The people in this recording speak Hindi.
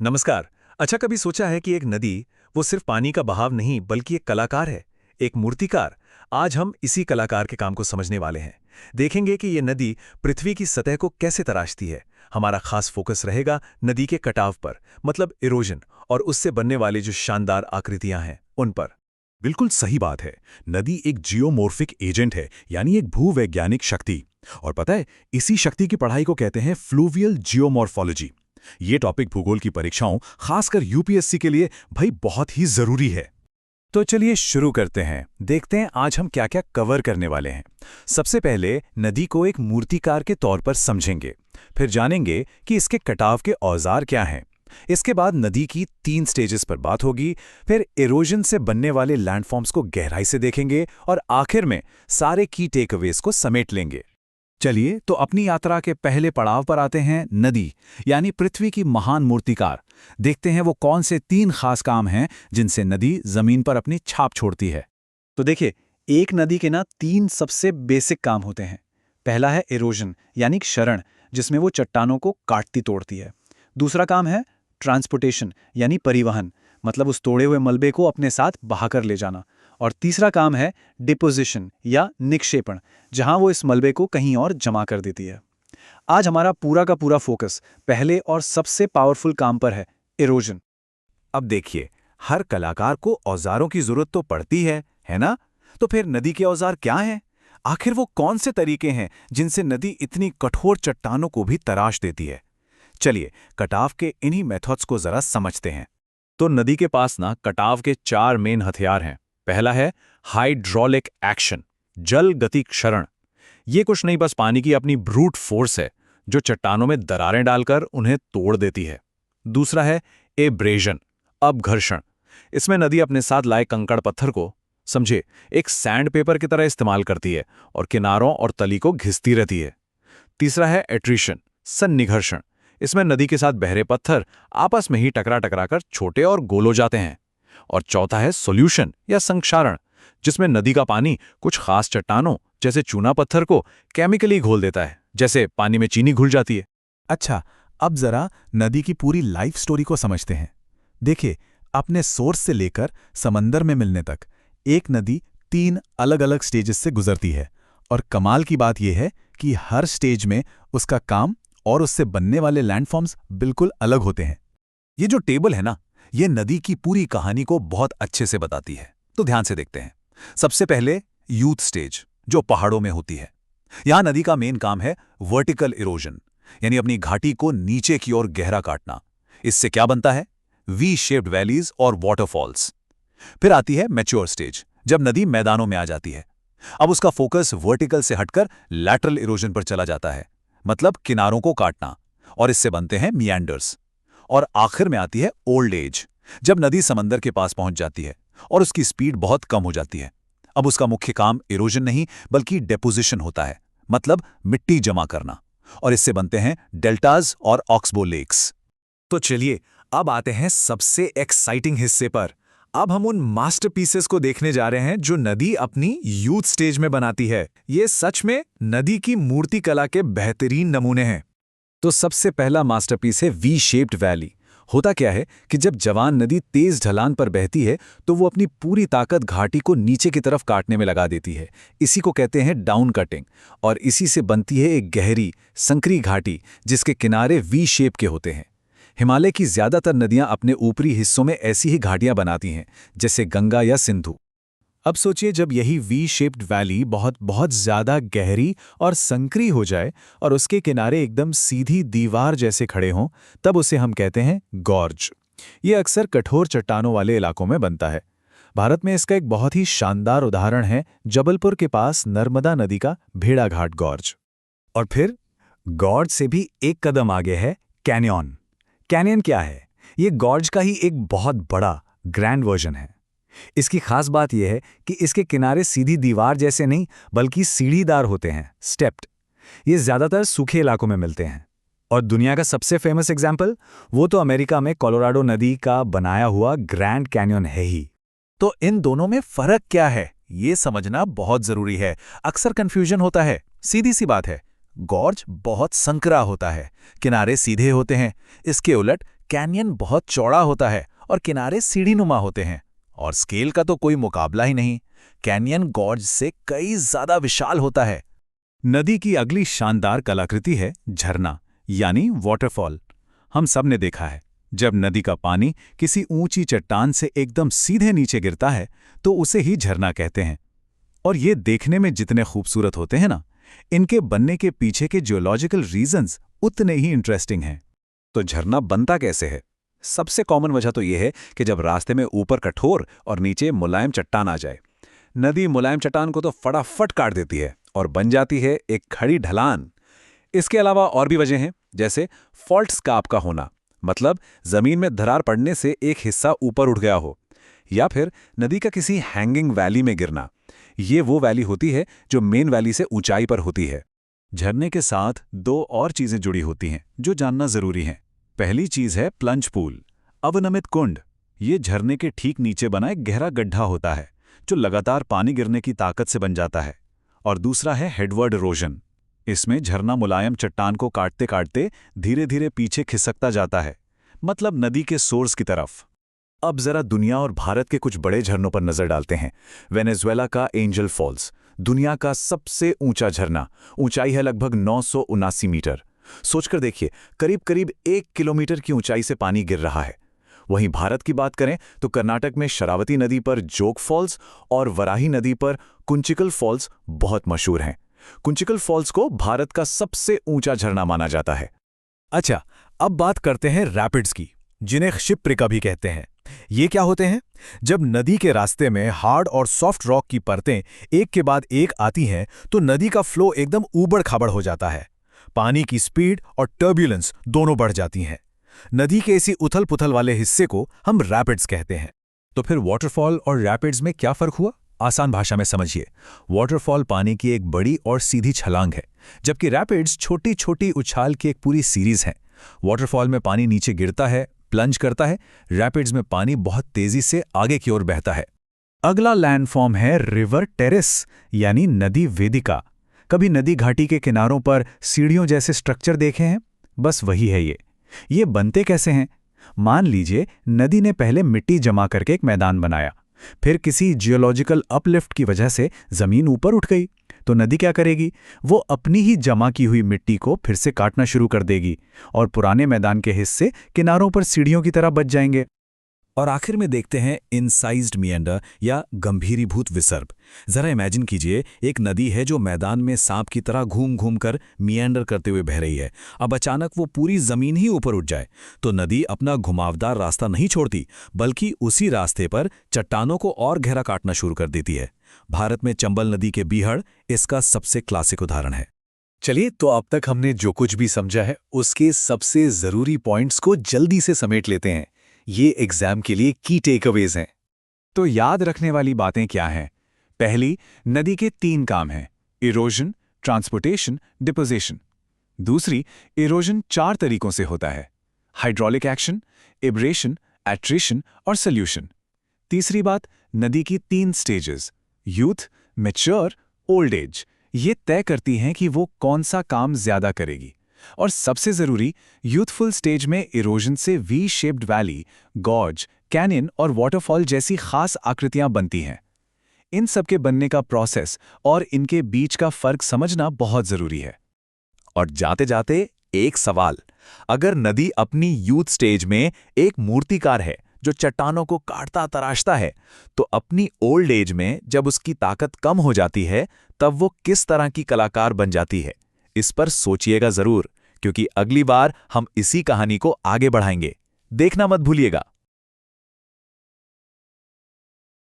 नमस्कार। अच्छा, कभी सोचा है कि एक नदी वो सिर्फ पानी का बहाव नहीं बल्कि एक कलाकार है, एक मूर्तिकार। आज हम इसी कलाकार के काम को समझने वाले हैं। देखेंगे कि ये नदी पृथ्वी की सतह को कैसे तराशती है। हमारा खास फोकस रहेगा नदी के कटाव पर, मतलब इरोजन, और उससे बनने वाली जो शानदार आकृतियां हैं उन पर। बिल्कुल सही बात है। नदी एक जियोमॉर्फिक एजेंट है, यानी एक भूवैज्ञानिक शक्ति। और पता है, इसी शक्ति की पढ़ाई को कहते हैं फ्लूवियल जियोमॉर्फोलॉजी। ये टॉपिक भूगोल की परीक्षाओं, खासकर यूपीएससी के लिए भाई बहुत ही जरूरी है। तो चलिए शुरू करते हैं। देखते हैं आज हम क्या क्या कवर करने वाले हैं। सबसे पहले नदी को एक मूर्तिकार के तौर पर समझेंगे। फिर जानेंगे कि इसके कटाव के औजार क्या हैं। इसके बाद नदी की 3 स्टेजेस पर बात होगी। फिर इरोजन से बनने वाले लैंडफॉर्म्स को गहराई से देखेंगे और आखिर में सारे की टेकअवेज को समेट लेंगे। चलिए तो अपनी यात्रा के पहले पड़ाव पर आते हैं, नदी यानी पृथ्वी की महान मूर्तिकार। देखते हैं वो कौन से 3 खास काम हैं जिनसे नदी जमीन पर अपनी छाप छोड़ती है। तो देखिए, एक नदी के ना 3 सबसे बेसिक काम होते हैं। पहला है इरोजन यानी क्षरण, जिसमें वो चट्टानों को काटती तोड़ती है। दूसरा काम है ट्रांसपोर्टेशन यानी परिवहन, मतलब उस तोड़े हुए मलबे को अपने साथ बहाकर ले जाना। और तीसरा काम है डिपोजिशन या निक्षेपण, जहां वो इस मलबे को कहीं और जमा कर देती है। आज हमारा पूरा का पूरा फोकस पहले और सबसे पावरफुल काम पर है, इरोजन। अब देखिए, हर कलाकार को औजारों की जरूरत तो पड़ती है ना? तो फिर नदी के औजार क्या हैं? आखिर वो कौन से तरीके हैं जिनसे नदी इतनी कठोर चट्टानों को भी तराश देती है? चलिए, कटाव के इन्हीं मेथड्स को जरा समझते हैं। तो नदी के पास ना कटाव के 4 मेन हथियार हैं। पहला है हाइड्रोलिक एक्शन, जल गति क्षरण। ये कुछ नहीं, बस पानी की अपनी ब्रूट फोर्स है जो चट्टानों में दरारें डालकर उन्हें तोड़ देती है। दूसरा है एब्रेजन, अपघर्षण। इसमें नदी अपने साथ लाए कंकड़ पत्थर को, समझे, एक सैंड पेपर की तरह इस्तेमाल करती है और किनारों और तली को घिसती रहती है। तीसरा है एट्रिशन, सन्निघर्षण। इसमें नदी के साथ बहरे पत्थर आपस में ही टकरा टकरा कर छोटे और गोल हो जाते हैं। और चौथा है सॉल्यूशन या संक्षारण, जिसमें नदी का पानी कुछ खास चट्टानों जैसे चूना पत्थर को केमिकली घोल देता है, जैसे पानी में चीनी घुल जाती है। अच्छा, अब जरा नदी की पूरी लाइफ स्टोरी को समझते हैं। देखिए, अपने सोर्स से लेकर समंदर में मिलने तक एक नदी 3 अलग-अलग स्टेजेस से गुजरती है। और कमाल की बात यह है कि हर स्टेज में उसका काम और उससे बनने वाले लैंडफॉर्म्स बिल्कुल अलग होते हैं। ये जो टेबल है ना, ये नदी की पूरी कहानी को बहुत अच्छे से बताती है। तो ध्यान से देखते हैं। सबसे पहले यूथ स्टेज, जो पहाड़ों में होती है। यहां नदी का मेन काम है वर्टिकल इरोजन, यानी अपनी घाटी को नीचे की ओर गहरा काटना। इससे क्या बनता है? वी शेप्ड वैलीज और वाटरफॉल्स। फिर आती है मैच्योर स्टेज, जब नदी मैदानों में आ जाती है। अब उसका फोकस वर्टिकल से हटकर लैटरल इरोजन पर चला जाता है, मतलब किनारों को काटना, और इससे बनते हैं मियांडर्स। और आखिर में आती है ओल्ड एज, जब नदी समंदर के पास पहुंच जाती है और उसकी स्पीड बहुत कम हो जाती है। अब उसका मुख्य काम इरोजन नहीं बल्कि डेपोजिशन होता है, मतलब मिट्टी जमा करना। और इससे बनते हैं डेल्टाज और ऑक्सबो लेक्स। तो चलिए अब आते हैं सबसे एक्साइटिंग हिस्से पर। अब हम उन मास्टरपीसेस को देखने जा रहे हैं जो नदी अपनी यूथ स्टेज में बनाती है। ये सच में नदी की मूर्ति कला के बेहतरीन नमूने हैं। तो सबसे पहला मास्टरपीस है वी शेप्ड वैली। होता क्या है कि जब जवान नदी तेज ढलान पर बहती है तो वो अपनी पूरी ताकत घाटी को नीचे की तरफ काटने में लगा देती है। इसी को कहते हैं डाउन कटिंग। और इसी से बनती है एक गहरी संकरी घाटी जिसके किनारे वी शेप के होते हैं। हिमालय की ज्यादातर नदियां अपने ऊपरी हिस्सों में ऐसी ही घाटियां बनाती हैं, जैसे गंगा या सिंधु। अब सोचिए, जब यही वी शेप्ड वैली बहुत बहुत ज्यादा गहरी और संकरी हो जाए और उसके किनारे एकदम सीधी दीवार जैसे खड़े हों, तब उसे हम कहते हैं गॉर्ज। ये अक्सर कठोर चट्टानों वाले इलाकों में बनता है। भारत में इसका एक बहुत ही शानदार उदाहरण है जबलपुर के पास नर्मदा नदी का भेड़ाघाट गॉर्ज। और फिर गॉर्ज से भी एक कदम आगे है कैनियन। कैनियन क्या है? ये गॉर्ज का ही एक बहुत बड़ा ग्रैंड वर्जन है। इसकी खास बात यह है कि इसके किनारे सीधी दीवार जैसे नहीं बल्कि सीढ़ीदार होते हैं, स्टेप्ड। ये ज्यादातर सूखे इलाकों में मिलते हैं। और दुनिया का सबसे फेमस एग्जाम्पल, वो तो अमेरिका में कोलोराडो नदी का बनाया हुआ ग्रैंड कैनियन है ही। तो इन दोनों में फर्क क्या है, ये समझना बहुत जरूरी है। अक्सर कंफ्यूजन होता है। सीधी सी बात है, गॉर्ज बहुत संकरा होता है, किनारे सीधे होते हैं। इसके उलट कैन्यन बहुत चौड़ा होता है और किनारे सीढ़ीनुमा होते हैं। और स्केल का तो कोई मुकाबला ही नहीं, कैन्यन गॉर्ज से कई ज्यादा विशाल होता है। नदी की अगली शानदार कलाकृति है झरना, यानी वाटरफॉल। हम सब ने देखा है, जब नदी का पानी किसी ऊंची चट्टान से एकदम सीधे नीचे गिरता है तो उसे ही झरना कहते हैं। और ये देखने में जितने खूबसूरत होते हैं ना, इनके बनने के पीछे के जियोलॉजिकल रीजंस उतने ही इंटरेस्टिंग हैं। तो झरना बनता कैसे है? सबसे कॉमन वजह तो यह है कि जब रास्ते में ऊपर कठोर और नीचे मुलायम चट्टान आ जाए। नदी मुलायम चट्टान को तो फटाफट काट देती है और बन जाती है एक खड़ी ढलान। इसके अलावा और भी वजह हैं, जैसे फॉल्ट स्कार्प का होना, मतलब जमीन में दरार पड़ने से एक हिस्सा ऊपर उठ गया हो, या फिर नदी का किसी हैंगिंग वैली में गिरना। ये वो वैली होती है जो मेन वैली से ऊंचाई पर होती है। झरने के साथ दो और चीजें जुड़ी होती हैं जो जानना जरूरी है। पहली चीज है प्लंज पूल, अवनमित कुंड। ये झरने के ठीक नीचे बना एक गहरा गड्ढा होता है जो लगातार पानी गिरने की ताकत से बन जाता है। और दूसरा है हेडवर्ड इरोजन। इसमें झरना मुलायम चट्टान को काटते काटते धीरे धीरे पीछे खिसकता जाता है, मतलब नदी के सोर्स की तरफ। अब जरा दुनिया और भारत के कुछ बड़े झरनों पर नजर डालते हैं। वेनेजुएला का एंजल फॉल्स, दुनिया का सबसे ऊंचा झरना, ऊंचाई है लगभग 979 मीटर। सोचकर देखिए, करीब करीब 1 किलोमीटर की ऊंचाई से पानी गिर रहा है। वहीं भारत की बात करें तो कर्नाटक में शरावती नदी पर जोग फॉल्स और वराही नदी पर कुंचिकल फॉल्स बहुत मशहूर हैं। कुंचिकल फॉल्स को भारत का सबसे ऊंचा झरना माना जाता है। अच्छा, अब बात करते हैं रैपिड्स की, जिन्हें क्षिप्रिका भी कहते हैं। ये क्या होते हैं? जब नदी के रास्ते में हार्ड और सॉफ्ट रॉक की परतें एक के बाद एक आती हैं तो नदी का फ्लो एकदम ऊबड़ खाबड़ हो जाता है। पानी की स्पीड और टर्ब्यूलेंस दोनों बढ़ जाती हैं। नदी के इसी उथल पुथल वाले हिस्से को हम रैपिड्स कहते हैं। तो फिर वाटरफॉल और रैपिड्स में क्या फर्क हुआ? आसान भाषा में समझिए। वाटरफॉल पानी की एक बड़ी और सीधी छलांग है, जबकि रैपिड्स छोटी छोटी उछाल की एक पूरी सीरीज है। वाटरफॉल में पानी नीचे गिरता है, प्लंज करता है। रैपिड्स में पानी बहुत तेजी से आगे की ओर बहता है। अगला लैंडफॉर्म है रिवर टेरेस, यानी नदी वेदिका। कभी नदी घाटी के किनारों पर सीढ़ियों जैसे स्ट्रक्चर देखे हैं? बस वही है ये बनते कैसे हैं? मान लीजिए नदी ने पहले मिट्टी जमा करके एक मैदान बनाया, फिर किसी जियोलॉजिकल अपलिफ्ट की वजह से जमीन ऊपर उठ गई, तो नदी क्या करेगी? वो अपनी ही जमा की हुई मिट्टी को फिर से काटना शुरू कर देगी और पुराने मैदान के हिस्से किनारों पर सीढ़ियों की तरह बच जाएंगे। और आखिर में देखते हैं इनसाइज्ड मिएंडर या गंभीरीभूत विसर्ग। जरा इमेजिन कीजिए, एक नदी है जो मैदान में सांप की तरह घूम घूम कर मिएंडर करते हुए बह रही है। अब अचानक वो पूरी जमीन ही ऊपर उठ जाए तो नदी अपना घुमावदार रास्ता नहीं छोड़ती, बल्कि उसी रास्ते पर चट्टानों को और गहरा काटना शुरू कर देती है। भारत में चंबल नदी के बीहड़ इसका सबसे क्लासिक उदाहरण है। चलिए, तो अब तक हमने जो कुछ भी समझा है उसके सबसे जरूरी पॉइंट्स को जल्दी से समेट लेते हैं। ये एग्जाम के लिए की टेकअवेज हैं। तो याद रखने वाली बातें क्या हैं? पहली, नदी के 3 काम हैं: इरोजन, ट्रांसपोर्टेशन, डिपोजिशन। दूसरी, इरोजन 4 तरीकों से होता है: हाइड्रोलिक एक्शन, एब्रेशन, एट्रिशन और सॉल्यूशन। तीसरी बात, नदी की 3 stages, youth, mature, old age, ये तय करती हैं कि वो कौन सा काम ज्यादा करेगी। और सबसे जरूरी, यूथफुल स्टेज में इरोजन से V shaped valley, gorge, canyon और वाटरफॉल जैसी खास आकृतियां बनती हैं। इन सब के बनने का प्रोसेस और इनके बीच का फर्क समझना बहुत जरूरी है। और जाते जाते एक सवाल, अगर नदी अपनी यूथ स्टेज में एक मूर्तिकार है जो चट्टानों को काटता तराशता है, तो अपनी ओल्ड एज में जब उसकी ताकत कम हो जाती है तब वो किस तरह की कलाकार बन जाती है? इस पर सोचिएगा जरूर, क्योंकि अगली बार हम इसी कहानी को आगे बढ़ाएंगे। देखना मत भूलिएगा।